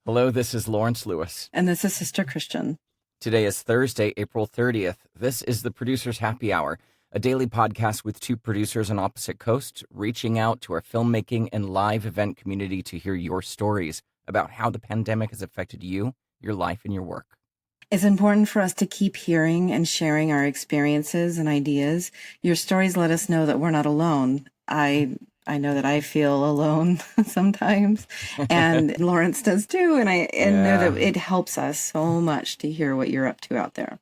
Hello, this is Lawrence Lewis. And this is Sister Christian. Today is Thursday, April 30th. This is the Producer's Happy Hour, a daily podcast with two producers on opposite coasts, reaching out to our filmmaking and live event community to hear your stories about how the pandemic has affected you, your life, and your work. It's important for us to keep hearing and sharing our experiences and ideas. Your stories let us know that we're not alone. I know that I feel alone sometimes, and Lawrence does too. And I know that it helps us so much to hear what you're up to out there.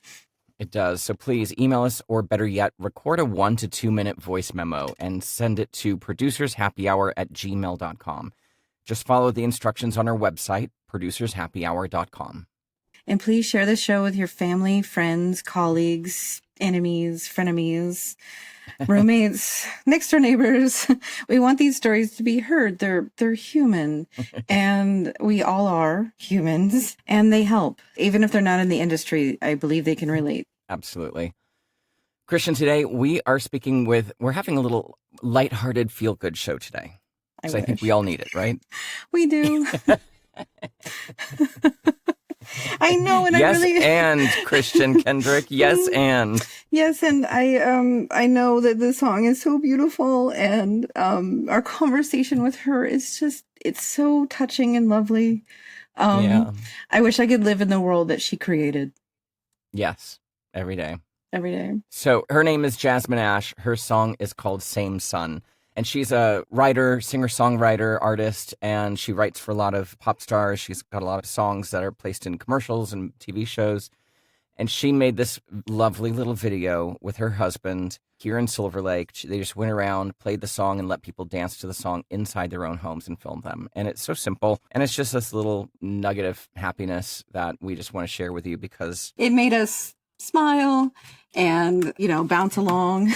It does. So please email us, or better yet, record a 1 to 2 minute voice memo and send it to producershappyhour@gmail.com. Just follow the instructions on our website, producershappyhour.com. And please share the show with your family, friends, colleagues, enemies, frenemies, roommates, next door neighbors. We want these stories to be heard. They're human, and we all are humans, and they help. Even if they're not in the industry, I believe they can relate. Absolutely. Christian, today we're having a little lighthearted feel-good show today. I think we all need it, right? We do. I know, and yes, I really and Christian Kendrick, yes, and I know that the song is so beautiful, and our conversation with her is it's so touching and lovely. I wish I could live in the world that she created. Yes, every day. Every day. So her name is Jasmine Ash. Her song is called Same Sun. And she's a writer, singer-songwriter, artist, and she writes for a lot of pop stars. She's got a lot of songs that are placed in commercials and TV shows. And she made this lovely little video with her husband here in Silver Lake. They just went around, played the song, and let people dance to the song inside their own homes and film them. And it's so simple. And it's just this little nugget of happiness that we just want to share with you because it made us smile and, bounce along.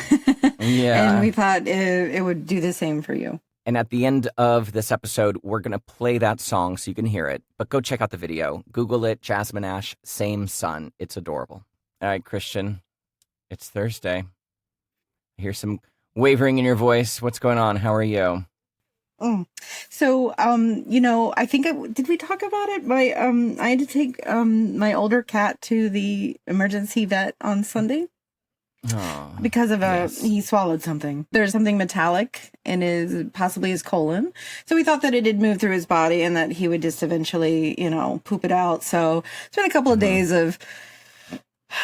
Yeah. And we thought it would do the same for you. And at the end of this episode, we're going to play that song so you can hear it. But go check out the video. Google it, Jasmine Ash, Same Sun. It's adorable. All right, Christian, it's Thursday. I hear some wavering in your voice. What's going on? How are you? So, I think, did we talk about it? I had to take my older cat to the emergency vet on Sunday. Oh, because of he swallowed something. There's something metallic in possibly his colon. So we thought that it had moved through his body and that he would just eventually, poop it out. So it's been a couple of days of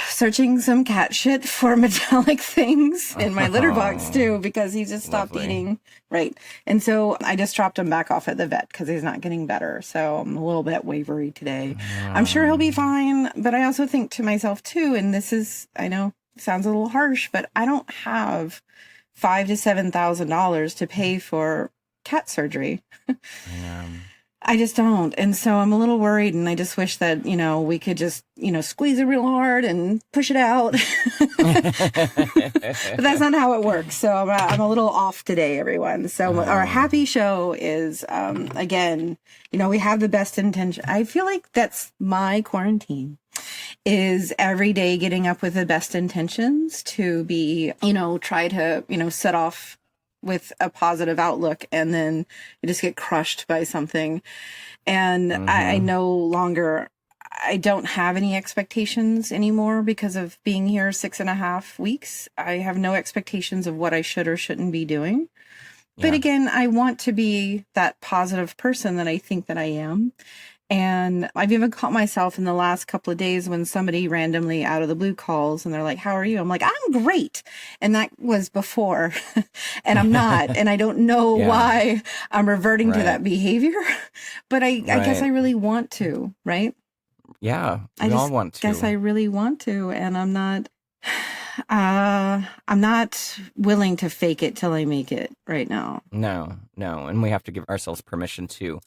searching some cat shit for metallic things in my litter box too, because he just stopped eating. Right. And so I just dropped him back off at the vet because he's not getting better. So I'm a little bit wavery today. I'm sure he'll be fine. But I also think to myself too, and this is, I know, sounds a little harsh, but I don't have $5,000 to $7,000 to pay for cat surgery. I just don't. And so I'm a little worried, and I just wish that, we could just, squeeze it real hard and push it out. But that's not how it works. So I'm a little off today, everyone. So our happy show is, again, we have the best intention. I feel like that's my quarantine. Is every day getting up with the best intentions to be, try to, set off with a positive outlook, and then you just get crushed by something. And I no longer, I don't have any expectations anymore because of being here 6.5 weeks. I have no expectations of what I should or shouldn't be doing. But again, I want to be that positive person that I think that I am. And I've even caught myself in the last couple of days when somebody randomly out of the blue calls and they're like, "How are you?" I'm like, "I'm great." And that was before and I'm not. And I don't know why I'm reverting to that behavior, but I guess I really want to, right? Yeah, we all want to. Guess I really want to. And I'm not willing to fake it till I make it right now. No. And we have to give ourselves permission to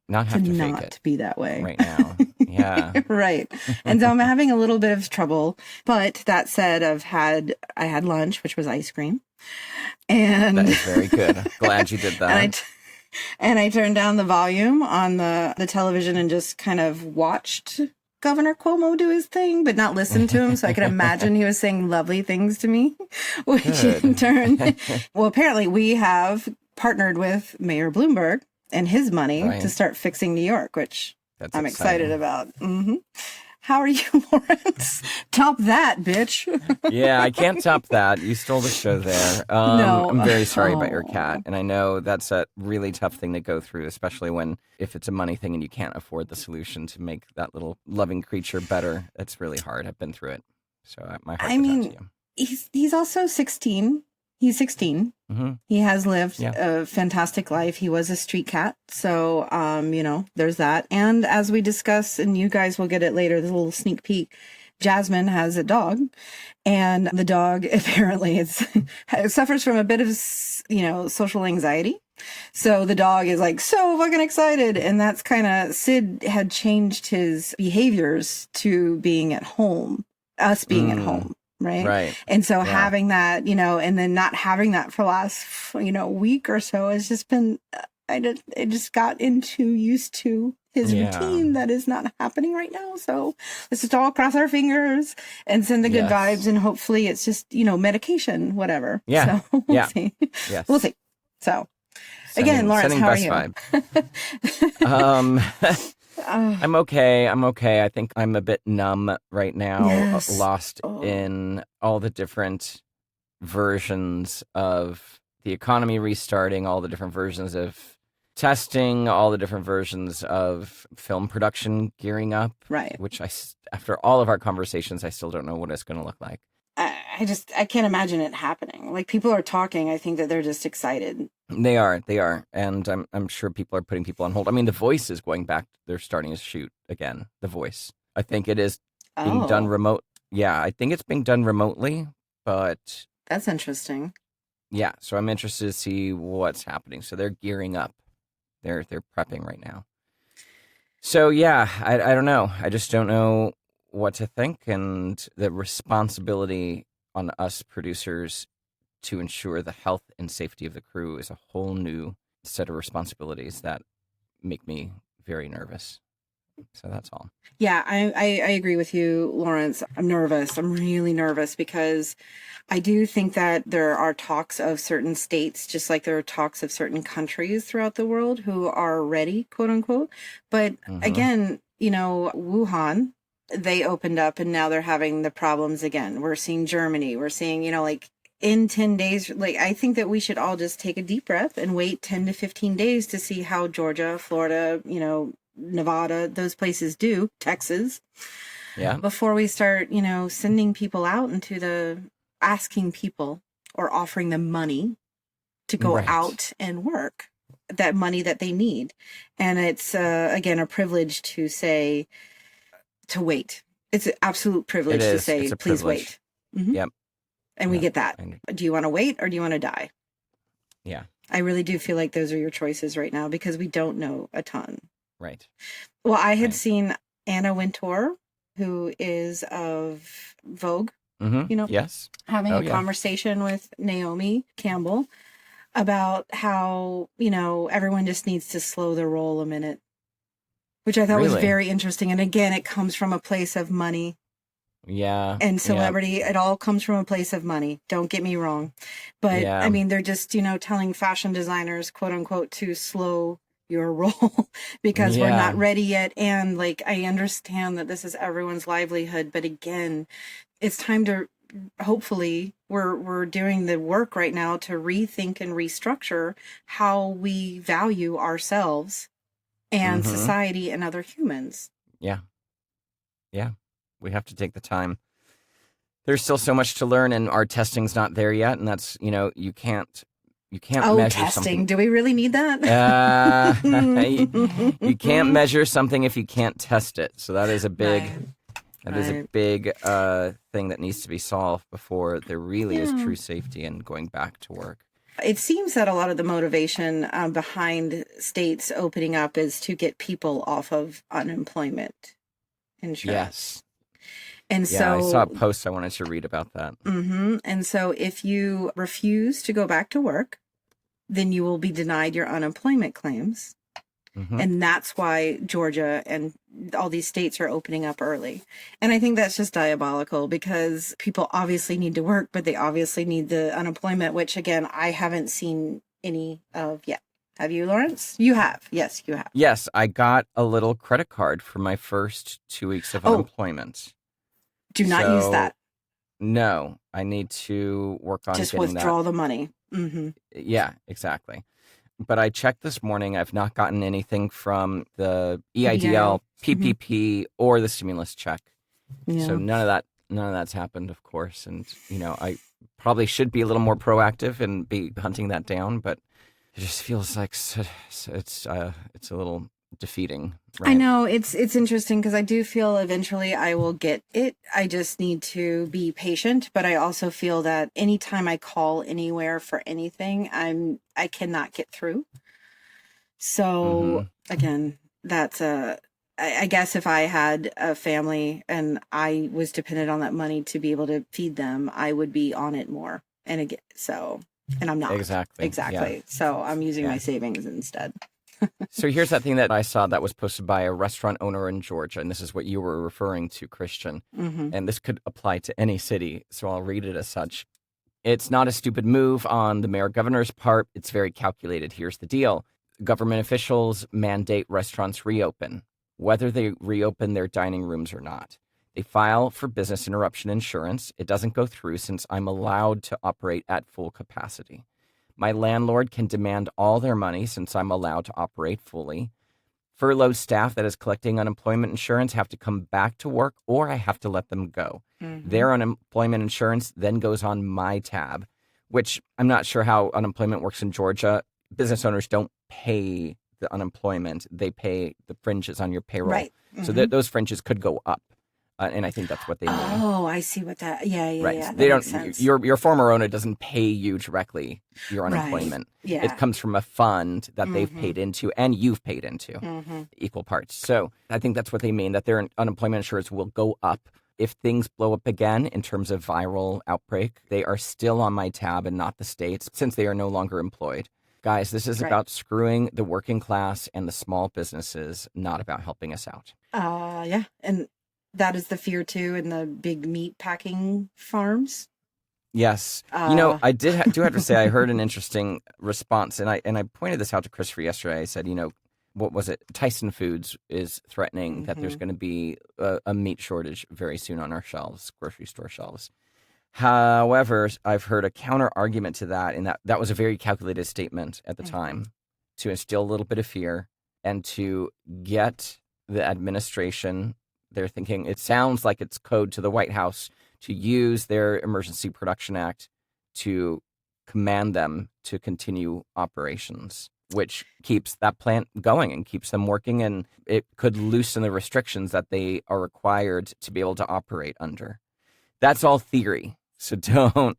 not have to fake it. To be that way. Right now. Yeah. Right. And so I'm having a little bit of trouble. But that said, I had lunch, which was ice cream. And that is very good. Glad you did that. And I turned down the volume on the television and just kind of watched Governor Cuomo do his thing, but not listen to him. So I could imagine he was saying lovely things to me, which in turn, well, apparently we have partnered with Mayor Bloomberg and his money Right. to start fixing New York, which That's I'm exciting. excited about. How are you, Lawrence? Top that, bitch. Yeah, I can't top that. You stole the show there. No. I'm very sorry about your Oh. cat, and I know that's a really tough thing to go through, especially if it's a money thing and you can't afford the solution to make that little loving creature better. It's really hard. I've been through it, so my heart I goes out to mean, he's also 16. He's 16. you. He has lived Yeah. a fantastic life. He was a street cat. So, there's that. And as we discuss, and you guys will get it later, this little sneak peek, Jasmine has a dog, and the dog apparently suffers from a bit of, social anxiety. So the dog is like so fucking excited. And that's Sid had changed his behaviors to being at home, us being at home. Right. And so having that, and then not having that for the last, week or so has just been, it just got used to his routine that is not happening right now. So let's just all cross our fingers and send the good vibes. And hopefully it's just, medication, whatever. Yeah. So we'll see. Yes. We'll see. So again, Lawrence, how are you? I'm okay. I think I'm a bit numb right now, lost in all the different versions of the economy restarting, all the different versions of testing, all the different versions of film production gearing up. Right. Which after all of our conversations, I still don't know what it's going to look like. I can't imagine it happening. Like, people are talking. I think that they're just excited. They are. And I'm sure people are putting people on hold. I mean, The Voice is going back. They're starting to shoot again. The Voice. I think it is being done remote. Yeah, I think it's being done remotely, but... That's interesting. Yeah, so I'm interested to see what's happening. So they're gearing up. They're prepping right now. So yeah, I don't know. I just don't know what to think, and the responsibility on us producers to ensure the health and safety of the crew is a whole new set of responsibilities that make me very nervous. So that's all. Yeah, I agree with you, Lawrence. I'm nervous. I'm really nervous because I do think that there are talks of certain states, just like there are talks of certain countries throughout the world who are ready, quote unquote. But again, Wuhan, they opened up and now they're having the problems again. We're seeing Germany. We're seeing, in 10 days, I think that we should all just take a deep breath and wait 10 to 15 days to see how Georgia, Florida, Nevada, those places do, Texas. Yeah. Before we start, sending people out asking people or offering them money to go out and work, that money that they need. And it's, again, a privilege to wait. It's an absolute privilege to say, please wait. Mm-hmm. Yep. And we get that. Do you want to wait or do you want to die? Yeah. I really do feel like those are your choices right now because we don't know a ton. Right. Well, I had seen Anna Wintour, who is of Vogue, yes, having a conversation with Naomi Campbell about how, everyone just needs to slow their roll a minute, which I thought was very interesting. And again, it comes from a place of money. Yeah. And celebrity, it all comes from a place of money. Don't get me wrong. But I mean, they're just, telling fashion designers, quote unquote, to slow your roll because we're not ready yet. And I understand that this is everyone's livelihood. But again, it's time to, hopefully we're doing the work right now to rethink and restructure how we value ourselves and society and other humans. Yeah. Yeah. We have to take the time. There's still so much to learn, and our testing's not there yet. And that's, you can't measure testing. Something. Do we really need that? You can't measure something if you can't test it. So that is a big, is a big thing that needs to be solved before there really is true safety and going back to work. It seems that a lot of the motivation behind states opening up is to get people off of unemployment insurance. Yes. And so I saw a post I wanted to read about that. And so if you refuse to go back to work, then you will be denied your unemployment claims. And that's why Georgia and all these states are opening up early. And I think that's just diabolical because people obviously need to work, but they obviously need the unemployment, which again, I haven't seen any of yet. Have you, Lawrence? You have. Yes, you have. Yes, I got a little credit card for my first 2 weeks of unemployment. Do not use that. No, I need to work on just getting withdraw that. the money. Mm-hmm. Yeah, exactly. But I checked this morning. I've not gotten anything from the EIDL, PPP, or the stimulus check. Yeah. So none of that's happened, of course. And, I probably should be a little more proactive and be hunting that down, but it just feels like it's a little defeating. Right? I know it's interesting because I do feel eventually I will get it. I just need to be patient, but I also feel that anytime I call anywhere for anything, I cannot get through. So again, that's I guess if I had a family and I was dependent on that money to be able to feed them, I would be on it more. And again, and I'm not. Exactly. Yeah. So I'm using my savings instead. So here's that thing that I saw that was posted by a restaurant owner in Georgia, and this is what you were referring to, Christian. And this could apply to any city, so I'll read it as such. It's not a stupid move on the mayor-governor's part. It's very calculated. Here's the deal. Government officials mandate restaurants reopen, whether they reopen their dining rooms or not. They file for business interruption insurance. It doesn't go through since I'm allowed to operate at full capacity. My landlord can demand all their money since I'm allowed to operate fully. Furloughed staff that is collecting unemployment insurance have to come back to work or I have to let them go. Their unemployment insurance then goes on my tab, which I'm not sure how unemployment works in Georgia. Business owners don't pay the unemployment. They pay the fringes on your payroll. Right. So those fringes could go up. And I think that's what they mean. Oh, I see what that. Yeah. Right. Yeah, they that don't. makes sense. Your former owner doesn't pay you directly your unemployment. Right. Yeah. It comes from a fund that they've paid into and you've paid into equal parts. So I think that's what they mean, that their unemployment insurance will go up. If things blow up again in terms of viral outbreak, they are still on my tab and not the state's since they are no longer employed. Guys, this is about screwing the working class and the small businesses, not about helping us out. Yeah. And that is the fear too in the big meat packing farms. Yes. I do have to say I heard an interesting response, and I pointed this out to Christopher yesterday. I said, what was it? Tyson Foods is threatening that there's going to be a meat shortage very soon on our shelves, grocery store shelves. However, I've heard a counter argument to that, and that was a very calculated statement at the time to instill a little bit of fear and to get the administration. They're thinking it sounds like it's code to the White House to use their Emergency Production Act to command them to continue operations, which keeps that plant going and keeps them working. And it could loosen the restrictions that they are required to be able to operate under. That's all theory. So don't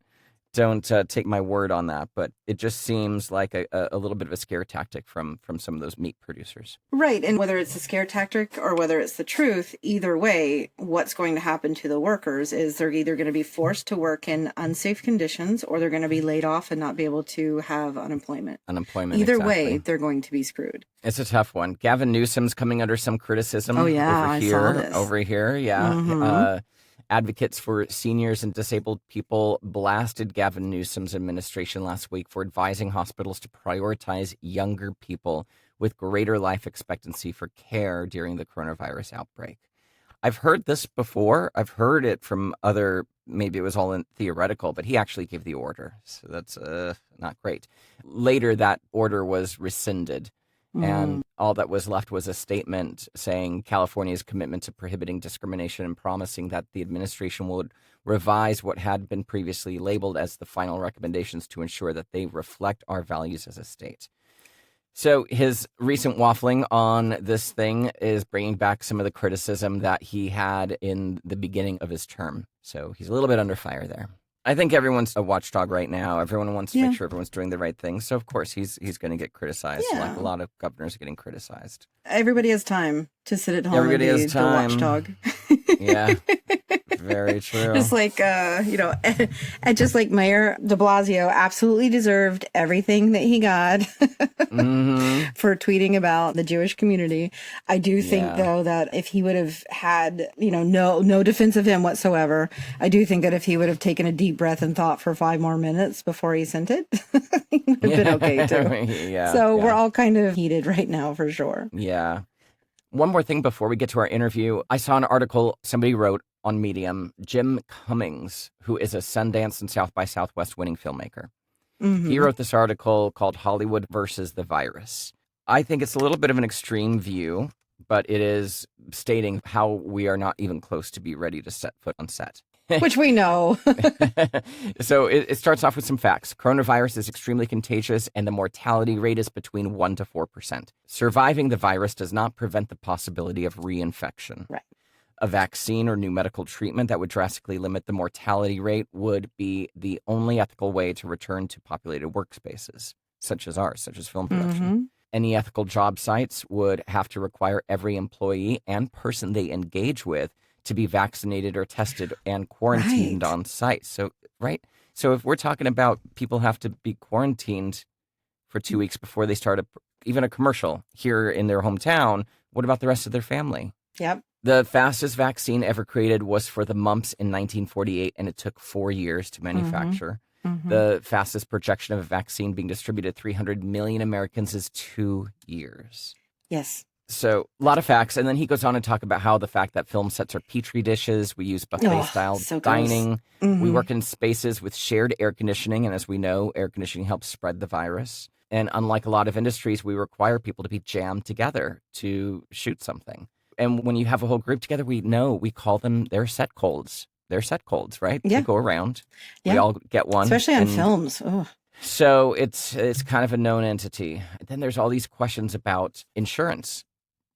take my word on that, but it just seems like a little bit of a scare tactic from some of those meat producers. Right. And whether it's a scare tactic or whether it's the truth, either way, what's going to happen to the workers is they're either going to be forced to work in unsafe conditions or they're going to be laid off and not be able to have unemployment. Either way, they're going to be screwed. It's a tough one. Gavin Newsom's coming under some criticism I saw this. over here. Yeah. Advocates for seniors and disabled people blasted Gavin Newsom's administration last week for advising hospitals to prioritize younger people with greater life expectancy for care during the coronavirus outbreak. I've heard this before. I've heard it from maybe it was all in theoretical, but he actually gave the order. So that's not great. Later, that order was rescinded. And all that was left was a statement saying California's commitment to prohibiting discrimination and promising that the administration would revise what had been previously labeled as the final recommendations to ensure that they reflect our values as a state. So his recent waffling on this thing is bringing back some of the criticism that he had in the beginning of his term. So he's a little bit under fire there. I think everyone's a watchdog right now. Everyone wants to make sure everyone's doing the right thing. So, of course, he's going to get criticized, like a lot of governors are getting criticized. Everybody has time to sit at home and be the watchdog. Yeah, very true. Just like, and just like Mayor de Blasio absolutely deserved everything that he got for tweeting about the Jewish community. I do think, though, that if he would have had, no defense of him whatsoever, I do think that if he would have taken a deep breath and thought for 5 more minutes before he sent it, he would have been okay, too. So we're all kind of heated right now, for sure. Yeah. One more thing before we get to our interview. I saw an article somebody wrote on Medium, Jim Cummings, who is a Sundance and South by Southwest winning filmmaker. He wrote this article called Hollywood versus the Virus. I think it's a little bit of an extreme view, but it is stating how we are not even close to be ready to set foot on set. Which we know. So it starts off with some facts. Coronavirus is extremely contagious, and the mortality rate is between 1% to 4%. Surviving the virus does not prevent the possibility of reinfection. Right. A vaccine or new medical treatment that would drastically limit the mortality rate would be the only ethical way to return to populated workspaces, such as ours, such as film production. Any ethical job sites would have to require every employee and person they engage with to be vaccinated or tested and quarantined on site. So if we're talking about people have to be quarantined for 2 weeks before they start even a commercial here in their hometown, what about the rest of their family? Yep. The fastest vaccine ever created was for the mumps in 1948, and it took 4 years to manufacture. The fastest projection of a vaccine being distributed to 300 million Americans is 2 years. Yes. So a lot of facts. And then he goes on to talk about how the fact that film sets are petri dishes. We use buffet-style dining. We work in spaces with shared air conditioning. And as we know, air conditioning helps spread the virus. And unlike a lot of industries, we require people to be jammed together to shoot something. And when you have a whole group together, we call them their set colds. They're set colds, right? Yeah. They go around. Yeah. We all get one. Especially on films. Ugh. So it's kind of a known entity. Then there's all these questions about insurance.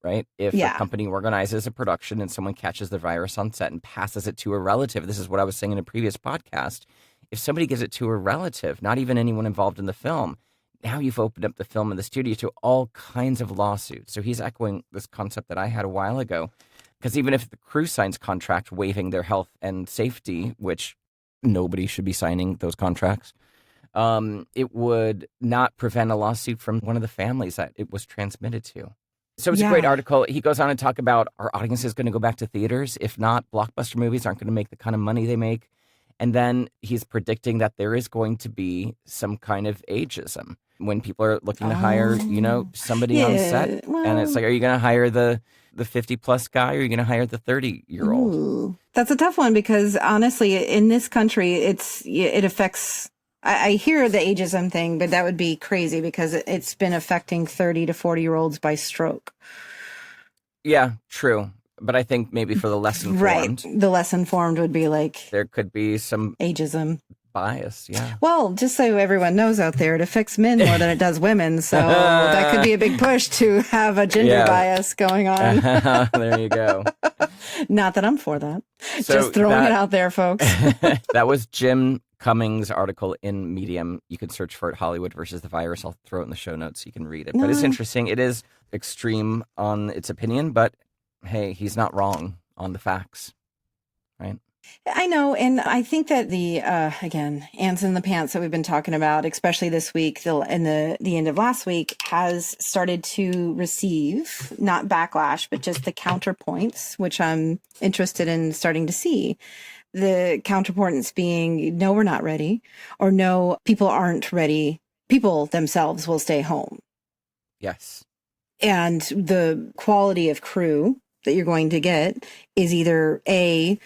Right? If a company organizes a production and someone catches the virus on set and passes it to a relative, this is what I was saying in a previous podcast. If somebody gives it to a relative, not even anyone involved in the film, now you've opened up the film and the studio to all kinds of lawsuits. So he's echoing this concept that I had a while ago, because even if the crew signs contract waiving their health and safety, which nobody should be signing those contracts, it would not prevent a lawsuit from one of the families that it was transmitted to. So it's a great article. He goes on to talk about our audience is going to go back to theaters. If not, blockbuster movies aren't going to make the kind of money they make. And then he's predicting that there is going to be some kind of ageism when people are looking to hire, somebody on set. Well, and it's like, are you going to hire the 50-plus guy or are you going to hire the 30-year-old? That's a tough one because honestly, in this country, it affects... I hear the ageism thing, but that would be crazy because it's been affecting 30 to 40-year-olds by stroke. Yeah, true. But I think maybe for the less informed. Right. The less informed would be like... There could be some... ageism. Bias, yeah. Well, just so everyone knows out there, it affects men more than it does women. So that could be a big push to have a gender bias going on. There you go. Not that I'm for that. So just throwing it out there, folks. That was Jim Cummings' article in Medium. You can search for it, Hollywood versus the Virus. I'll throw it in the show notes so you can read it. But it's interesting. It is extreme on its opinion, but hey, he's not wrong on the facts, right? I know. And I think that the, again, ants in the pants that we've been talking about, especially this week and the end of last week, has started to receive not backlash, but just the counterpoints, which I'm interested in starting to see. The counterpoints being, no, we're not ready, or no, people aren't ready. People themselves will stay home. Yes. And the quality of crew that you're going to get is either A,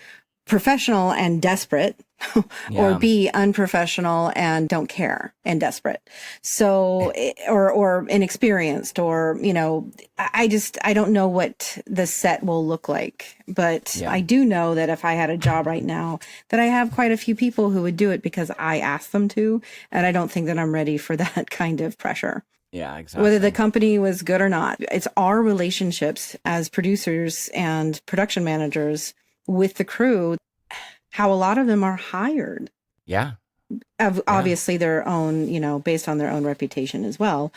professional and desperate, or B, unprofessional and don't care and desperate. So, or inexperienced, or, I don't know what the set will look like, but I do know that if I had a job right now, that I have quite a few people who would do it because I asked them to, and I don't think that I'm ready for that kind of pressure. Yeah, exactly. Whether the company was good or not, it's our relationships as producers and production managers with the crew, how a lot of them are hired. Yeah. Obviously their own, based on their own reputation as well.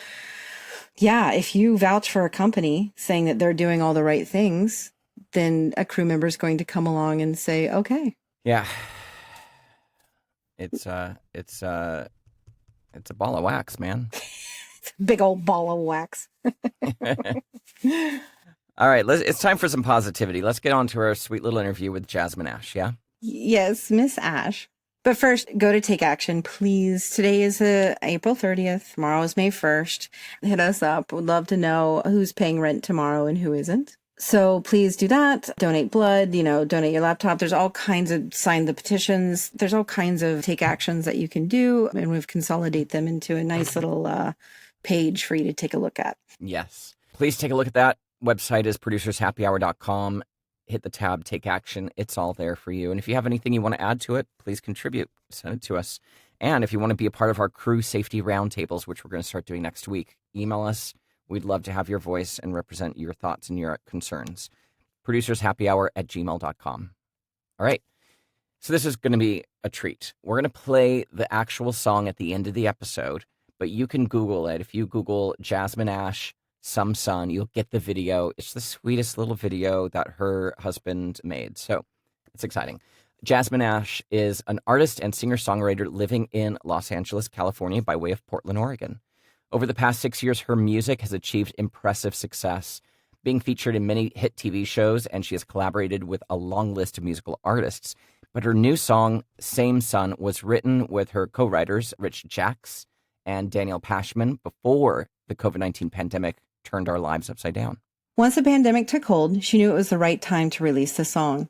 Yeah. If you vouch for a company saying that they're doing all the right things, then a crew member is going to come along and say, okay. Yeah. It's a ball of wax, man. Big old ball of wax. All right, it's time for some positivity. Let's get on to our sweet little interview with Jasmine Ash, yeah? Yes, Miss Ash. But first, go to Take Action, please. Today is April 30th. Tomorrow is May 1st. Hit us up. We'd love to know who's paying rent tomorrow and who isn't. So please do that. Donate blood, donate your laptop. There's all kinds of sign the petitions. There's all kinds of take actions that you can do. And we've consolidated them into a nice little page for you to take a look at. Yes. Please take a look at that. Website is producershappyhour.com. Hit the tab, Take Action. It's all there for you. And if you have anything you want to add to it, please contribute. Send it to us. And if you want to be a part of our crew safety roundtables, which we're going to start doing next week, email us. We'd love to have your voice and represent your thoughts and your concerns. producershappyhour@gmail.com. All right. So this is going to be a treat. We're going to play the actual song at the end of the episode, but you can Google it. If you Google Jasmine Ash, Some Sun, you'll get the video. It's the sweetest little video that her husband made. So it's exciting. Jasmine Ash is an artist and singer-songwriter living in Los Angeles, California, by way of Portland, Oregon. Over the past 6 years, her music has achieved impressive success, being featured in many hit TV shows, and she has collaborated with a long list of musical artists. But her new song, Same Sun, was written with her co-writers, Rich Jacks and Daniel Pashman, before the COVID-19 pandemic turned our lives upside down. Once the pandemic took hold, she knew it was the right time to release the song.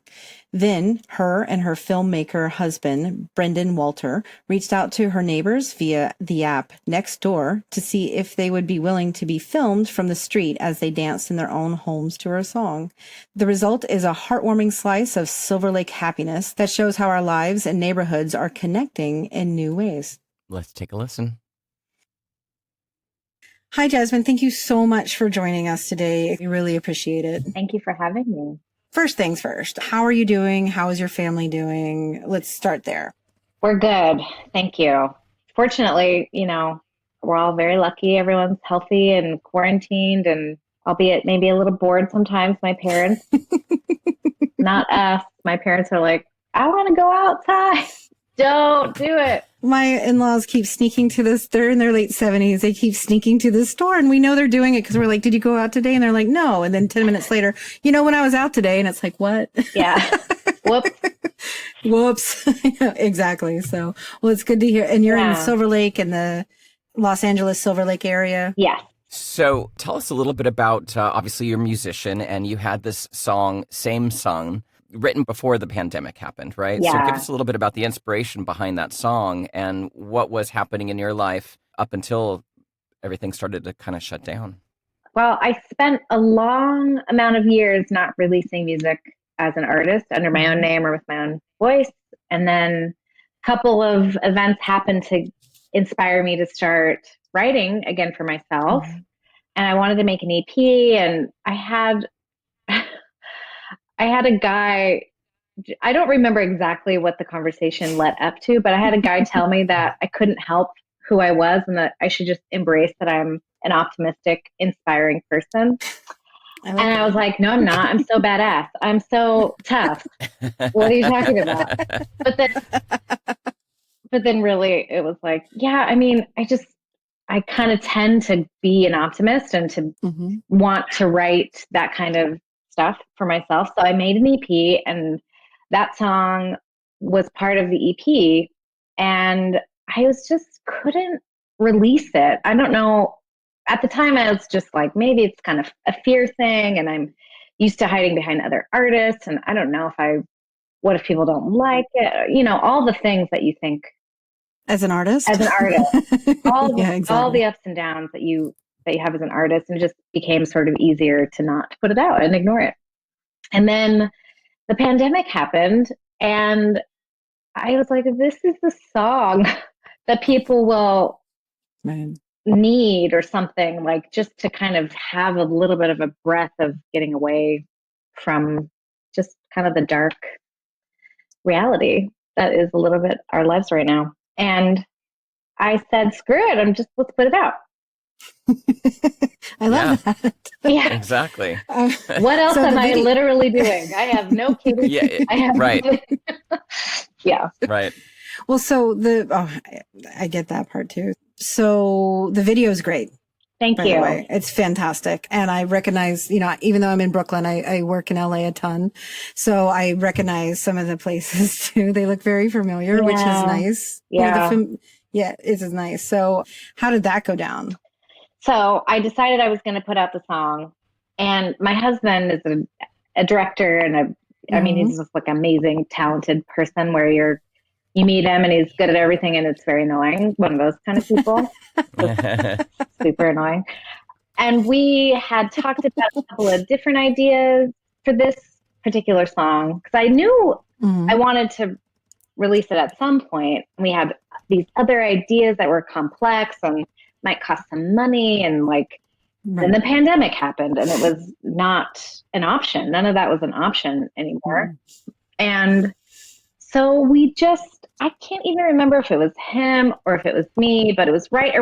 Then her and her filmmaker husband, Brendan Walter, reached out to her neighbors via the app Nextdoor to see if they would be willing to be filmed from the street as they danced in their own homes to her song. The result is a heartwarming slice of Silver Lake happiness that shows how our lives and neighborhoods are connecting in new ways. Let's take a listen. Hi, Jasmine. Thank you so much for joining us today. We really appreciate it. Thank you for having me. First things first, how are you doing? How is your family doing? Let's start there. We're good. Thank you. Fortunately, we're all very lucky. Everyone's healthy and quarantined, and albeit maybe a little bored sometimes. My parents, not us. My parents are like, I want to go outside. Don't do it. My in-laws keep sneaking to this. They're in their late 70s. They keep sneaking to the store, and we know they're doing it because we're like, did you go out today? And they're like, no. And then 10 minutes later, when I was out today, and it's like, what? Yeah. Whoops. Whoops. Exactly. So, well, it's good to hear. And you're in Silver Lake in the Los Angeles, Silver Lake area. Yes. So tell us a little bit about, obviously you're a musician and you had this song, Same Sun, written before the pandemic happened, right? Yeah. So give us a little bit about the inspiration behind that song and what was happening in your life up until everything started to kind of shut down. Well, I spent a long amount of years not releasing music as an artist under my own name or with my own voice. And then a couple of events happened to inspire me to start writing again for myself. Mm-hmm. And I wanted to make an EP, and I had a guy, I don't remember exactly what the conversation led up to, but I had a guy tell me that I couldn't help who I was and that I should just embrace that I'm an optimistic, inspiring person. I was like, no, I'm not. I'm so badass. I'm so tough. What are you talking about? But then really it was like, yeah, I mean, I kind of tend to be an optimist and to want to write that kind of stuff for myself. So I made an EP, and that song was part of the EP, and I couldn't release it. I don't know. At the time I was just like, maybe it's kind of a fear thing, and I'm used to hiding behind other artists, and I don't know what if people don't like it? All the things that you think as an artist, all exactly. All the ups and downs that you have as an artist, and it just became sort of easier to not put it out and ignore it. And then the pandemic happened, and I was like, this is the song that people will need, or something, like just to kind of have a little bit of a breath of getting away from just kind of the dark reality that is a little bit our lives right now. And I said, screw it, let's put it out. I love that. Yeah. Exactly. What else so am the I video- literally doing? I have no kids. Yeah. I have Right. Yeah. Right. Well, so I get that part too. So the video is great. Thank By you. the way, it's fantastic. And I recognize, even though I'm in Brooklyn, I work in LA a ton. So I recognize some of the places too. They look very familiar, which is nice. Yeah. Yeah, it is nice. So how did that go down? So I decided I was going to put out the song, and my husband is a director and he's just like amazing, talented person where you meet him and he's good at everything and it's very annoying. One of those kind of people. Super annoying. And we had talked about a couple of different ideas for this particular song because I knew I wanted to release it at some point. We had these other ideas that were complex and might cost some money, and then the pandemic happened and it was not an option. None of that was an option anymore. And so I can't even remember if it was him or if it was me, but it was right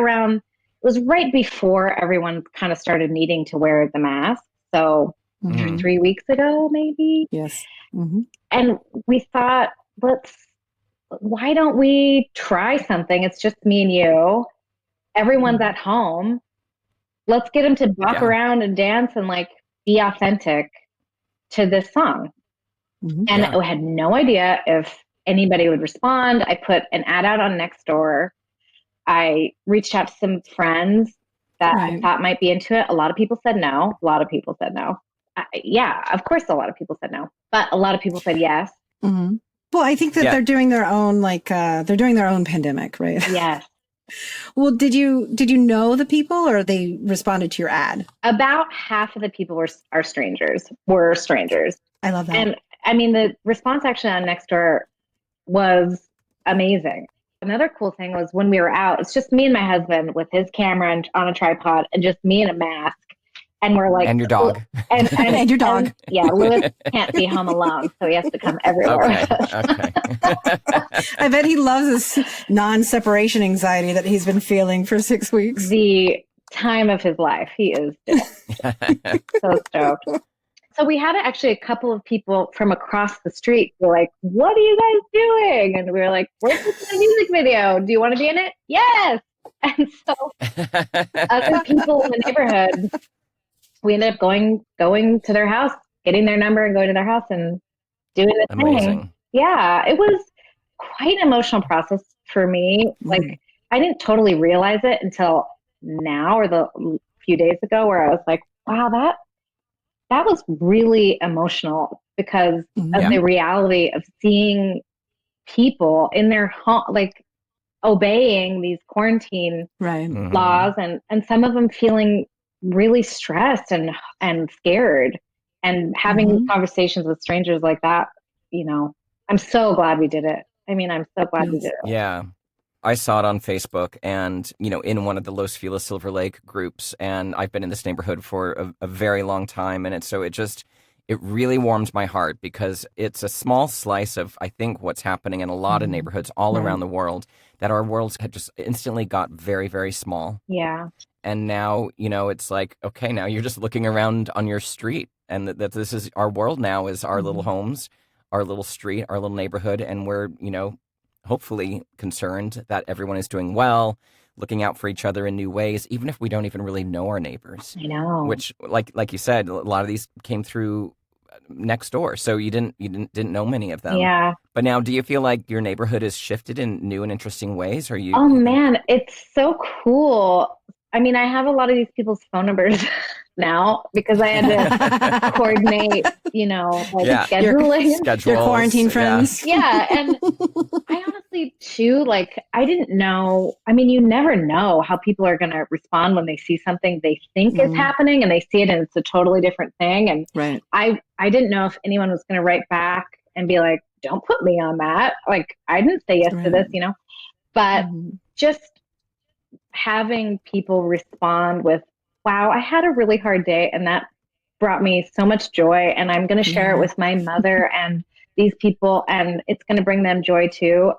before everyone kind of started needing to wear the mask. So 3 weeks ago, maybe. Yes. And we thought, why don't we try something? It's just me and you. Everyone's at home. Let's get them to walk around and dance and be authentic to this song. And I had no idea if anybody would respond. I put an ad out on Nextdoor. I reached out to some friends that I thought might be into it. A lot of people said no. Of course, a lot of people said no, but a lot of people said yes. Well, I think that they're doing their own, pandemic, right? Yes. Well, did you know the people, or they responded to your ad? About half of the people were strangers. I love that. And I mean, the response actually on Nextdoor was amazing. Another cool thing was when we were out, it's just me and my husband with his camera and on a tripod and just me in a mask. And we're and your dog. And your dog. And, Lewis can't be home alone, so he has to come everywhere. Okay. I bet he loves this non-separation anxiety that he's been feeling for 6 weeks. The time of his life. He is so stoked. So we had actually a couple of people from across the street who were like, "What are you guys doing?" And we were like, "We're making a music video. Do you want to be in it?" Yes. And so other people in the neighborhood, we ended up going to their house, getting their number and going to their house and doing the thing. Yeah, it was quite an emotional process for me. I didn't totally realize it until now or the few days ago where I was like, wow, that was really emotional because of the reality of seeing people in their home, obeying these quarantine laws and some of them feeling really stressed and scared and having these conversations with strangers like that. I'm so glad we did it. I'm so glad we did it. Yeah. I saw it on Facebook and, in one of the Los Feliz Silver Lake groups. And I've been in this neighborhood for a very long time. And it really warms my heart because it's a small slice of, I think, what's happening in a lot of neighborhoods all around the world, that our worlds had just instantly got very, very small. Yeah. And now, it's like, okay, now you're just looking around on your street and that this is our world now, is our little homes, our little street, our little neighborhood. And we're, hopefully concerned that everyone is doing well, looking out for each other in new ways, even if we don't even really know our neighbors. I know. Which, like you said, a lot of these came through Nextdoor, so you didn't know many of them. Yeah. But now, do you feel like your neighborhood has shifted in new and interesting ways? Or you? Oh man, it's so cool. I have a lot of these people's phone numbers now because I had to coordinate, scheduling. Your quarantine friends. Yeah. And I honestly too, I didn't know. You never know how people are going to respond when they see something they think is happening and they see it and it's a totally different thing. And I didn't know if anyone was going to write back and be like, don't put me on that. I didn't say yes to this, but just having people respond with, wow, I had a really hard day and that brought me so much joy and I'm going to share it with my mother and these people and it's going to bring them joy too.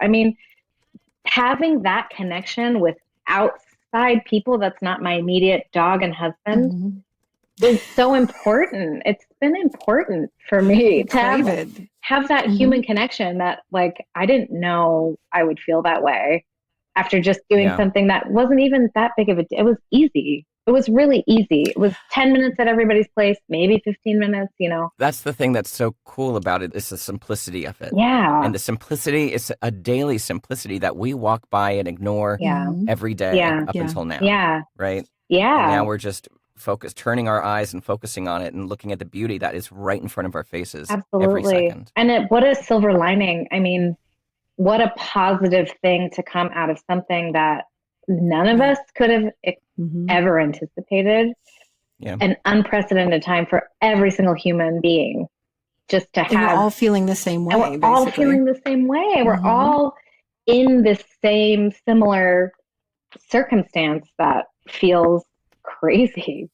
Having that connection without outside people that's not my immediate dog and husband is so important. It's been important for me to have that human connection that like I didn't know I would feel that way after just doing something that wasn't even that big of it was easy. It was really easy. It was 10 minutes at everybody's place, maybe 15 minutes, you know. That's the thing that's so cool about it is the simplicity of it. Yeah. And the simplicity is a daily simplicity that we walk by and ignore every day up until now. Yeah. Right? Yeah. And now we're just turning our eyes and focusing on it and looking at the beauty that is right in front of our faces every second. And what a silver lining. I mean, what a positive thing to come out of something that none of us could have ever anticipated. Yeah. An unprecedented time for every single human being just to have. And we're all feeling the same way. And we're all feeling the same way. We're all in the same similar circumstance that feels crazy.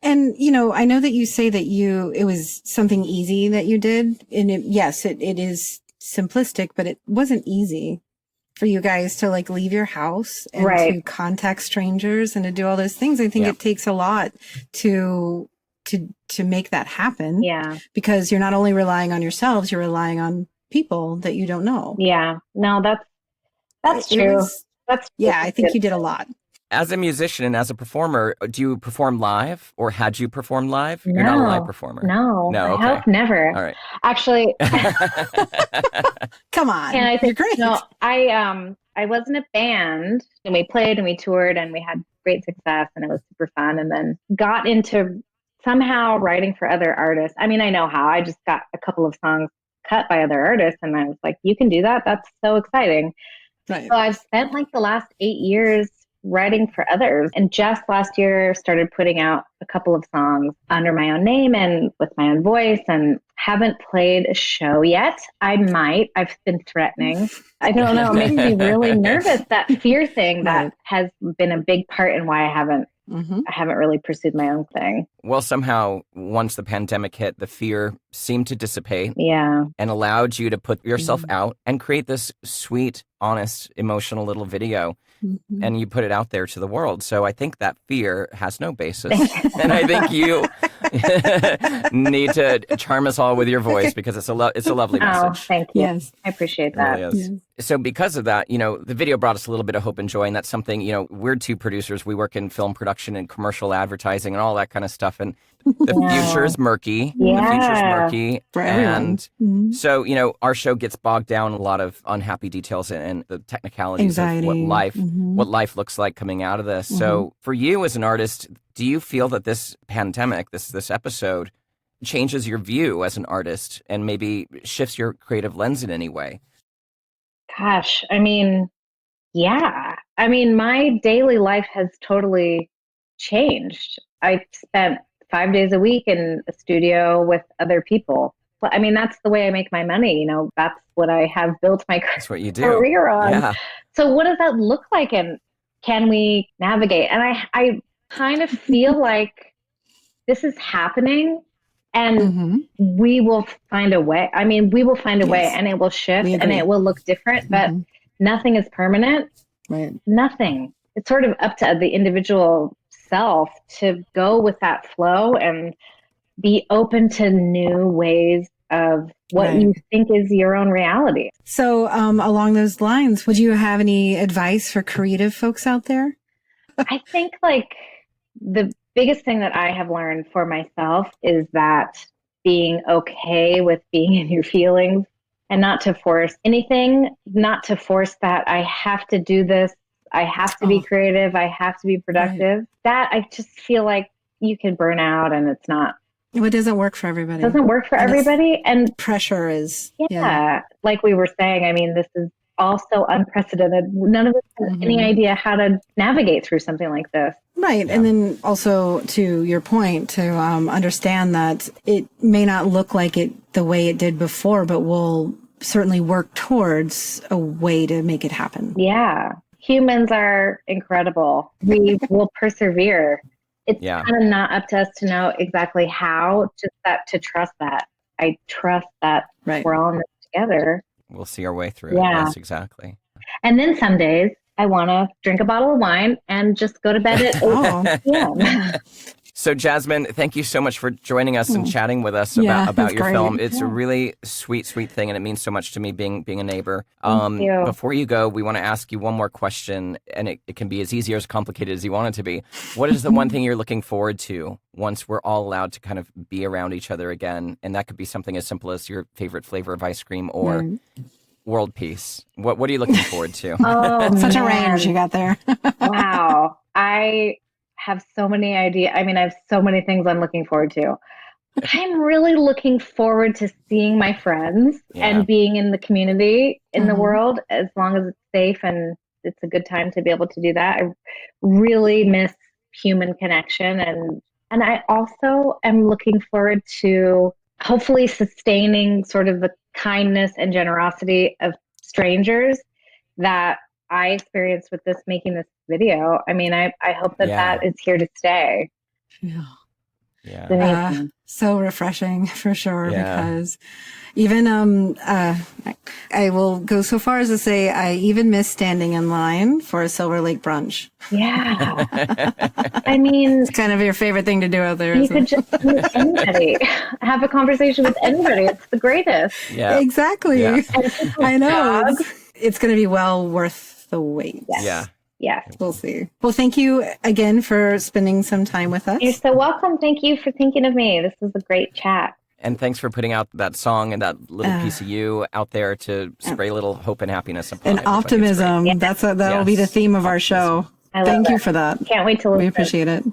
And, you know, I know that you say that it was something easy that you did. And it is simplistic, but it wasn't easy for you guys to like leave your house and to contact strangers and to do all those things. I think it takes a lot to make that happen. Yeah. Because you're not only relying on yourselves, you're relying on people that you don't know. Yeah. No, that's true. I think you did a lot. As a musician and as a performer, do you perform live or had you performed live? No, You're not a live performer. No. Okay. I hope never. All right. Actually. Come on. And I think, you're great. No, I was in a band and we played and we toured and we had great success and it was super fun, and then got into somehow writing for other artists. I mean, I know how. I just got a couple of songs cut by other artists and I was like, you can do that? That's so exciting. Right. So I've spent like the last 8 years writing for others, and just last year started putting out a couple of songs under my own name and with my own voice, and haven't played a show yet. I might. I've been threatening. I don't know. It makes me really nervous. That fear thing that has been a big part in why I haven't really pursued my own thing. Well, somehow, once the pandemic hit, the fear seemed to dissipate. Yeah. And allowed you to put yourself out and create this sweet, honest, emotional little video. And you put it out there to the world. So I think that fear has no basis. And I think you need to charm us all with your voice, because it's a lovely message. Oh, thank you. Yes. I appreciate that. Really is. Yes. So because of that, you know, the video brought us a little bit of hope and joy. And that's something, you know, we're two producers. We work in film production and commercial advertising and all that kind of stuff. And the future is murky. Yeah. The future is murky. For everyone. And so, you know, our show gets bogged down in a lot of unhappy details and the technicalities Anxiety. of what life looks like coming out of this. So for you as an artist, do you feel that this pandemic, this episode, changes your view as an artist and maybe shifts your creative lens in any way? Gosh, I mean, yeah. I mean, my daily life has totally changed. I spent 5 days a week in a studio with other people. Well, I mean, that's the way I make my money. You know, that's what I have built my career on. Yeah. So what does that look like? And can we navigate? And I kind of feel like this is happening and we will find a way. I mean, we will find a way, and it will shift and it will look different, but nothing is permanent. Right. Nothing. It's sort of up to the individual self to go with that flow and be open to new ways of what you think is your own reality. So along those lines, would you have any advice for creative folks out there? I think like the biggest thing that I have learned for myself is that being okay with being in your feelings and not to force anything, not to force that I have to do this, I have to be creative, I have to be productive. That I just feel like you can burn out, and it's not. It doesn't work for everybody. It doesn't work for everybody. And pressure is. Yeah. Like we were saying, I mean, this is also unprecedented. None of us have any idea how to navigate through something like this. Right. Yeah. And then also to your point, to understand that it may not look like it the way it did before, but we'll certainly work towards a way to make it happen. Yeah. Humans are incredible. We will persevere. It's kind of not up to us to know exactly how, just that to trust that. I trust that we're all in this together. We'll see our way through it. Yes, exactly. And then some days I want to drink a bottle of wine and just go to bed at 8 p.m. So, Jasmine, thank you so much for joining us and chatting with us about your film. It's a really sweet, sweet thing, and it means so much to me being a neighbor. Thank you. Before you go, we want to ask you one more question, and it can be as easy or as complicated as you want it to be. What is the one thing you're looking forward to once we're all allowed to kind of be around each other again? And that could be something as simple as your favorite flavor of ice cream or world peace. What are you looking forward to? Oh, Such a man. range you got there. Wow. I have so many ideas. I mean, I have so many things I'm looking forward to. I'm really looking forward to seeing my friends and being in the community, in the world, as long as it's safe and it's a good time to be able to do that. I really miss human connection. And I also am looking forward to hopefully sustaining sort of the kindness and generosity of strangers that I experienced with making this video. I mean, I hope that is here to stay. Yeah. So refreshing for sure, because even I will go so far as to say I even miss standing in line for a Silver Lake brunch. Yeah. I mean, It's kind of your favorite thing to do out there. you could just meet anybody, have a conversation with anybody. It's the greatest. Yeah. Exactly. Yeah. I know. It's going to be well worth the wait. Yes. Yes. We'll see. Well, thank you again for spending some time with us. You're so welcome. Thank you for thinking of me. This was a great chat. And thanks for putting out that song and that little piece of you out there to spray a little hope and happiness upon And optimism. That'll be the theme of our show. Thank you for that. Can't wait to listen. We appreciate it.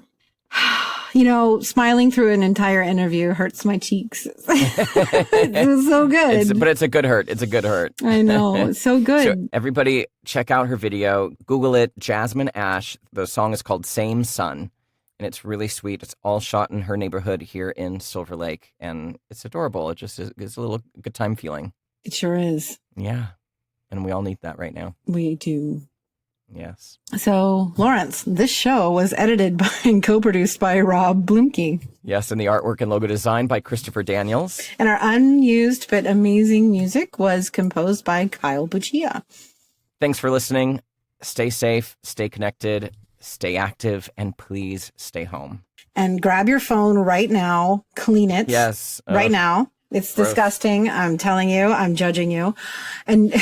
You know, smiling through an entire interview hurts my cheeks. It was so good. But it's a good hurt. It's a good hurt. I know. It's so good. So everybody check out her video. Google it, Jasmine Ash. The song is called Same Sun. And it's really sweet. It's all shot in her neighborhood here in Silver Lake. And it's adorable. It just is a little good time feeling. It sure is. Yeah. And we all need that right now. We do. Yes. So, Lawrence, this show was edited by and co-produced by Rob Blumke. Yes, and the artwork and logo design by Christopher Daniels. And our unused but amazing music was composed by Kyle Buccia. Thanks for listening. Stay safe, stay connected, stay active, and please stay home. And grab your phone right now, clean it. Yes. Right now. It's gross. disgusting. I'm telling you, I'm judging you. And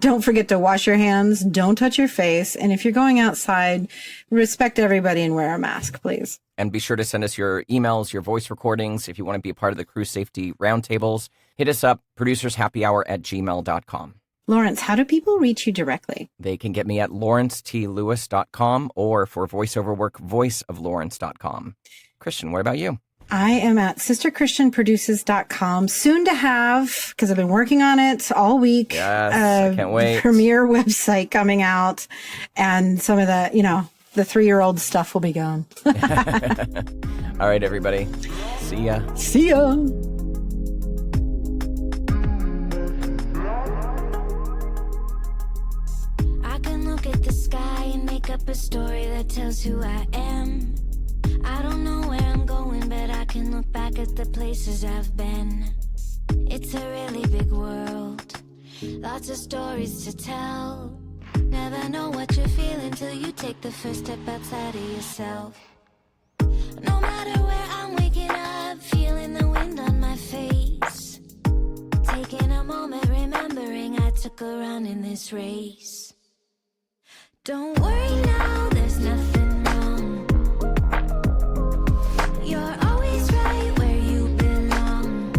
don't forget to wash your hands. Don't touch your face. And if you're going outside, respect everybody and wear a mask, please. And be sure to send us your emails, your voice recordings. If you want to be a part of the crew safety roundtables, hit us up, producershappyhour@gmail.com. Lawrence, how do people reach you directly? They can get me at lawrencetLewis.com or for voiceover work, voiceoflawrence.com. Christian, what about you? I am at sisterchristianproduces.com. Soon to have, because I've been working on it all week. Yes, I can't wait. Premiere website coming out, and some of the, the 3-year-old stuff will be gone. All right, everybody. See ya. See ya. I can look at the sky and make up a story that tells who I am. I don't know where I'm going, but I can look back at the places I've been. It's a really big world, lots of stories to tell. Never know what you're feeling till you take the first step outside of yourself. No matter where I'm waking up, feeling the wind on my face. Taking a moment, remembering I took a run in this race. Don't worry now, there's nothing wrong. You're always right where you belong.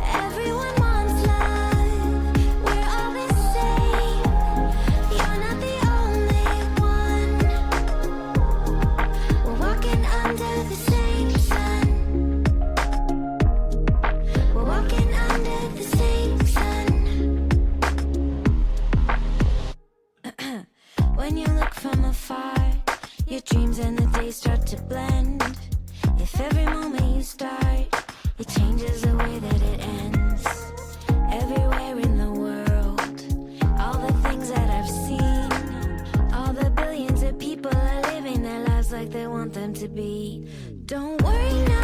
Everyone wants love, we're all the same. You're not the only one. We're walking under the same sun. We're walking under the same sun. When you look from afar, your dreams and the days start to blend. If every moment you start, it changes the way that it ends. Everywhere in the world, all the things that I've seen, all the billions of people are living their lives like they want them to be. Don't worry now.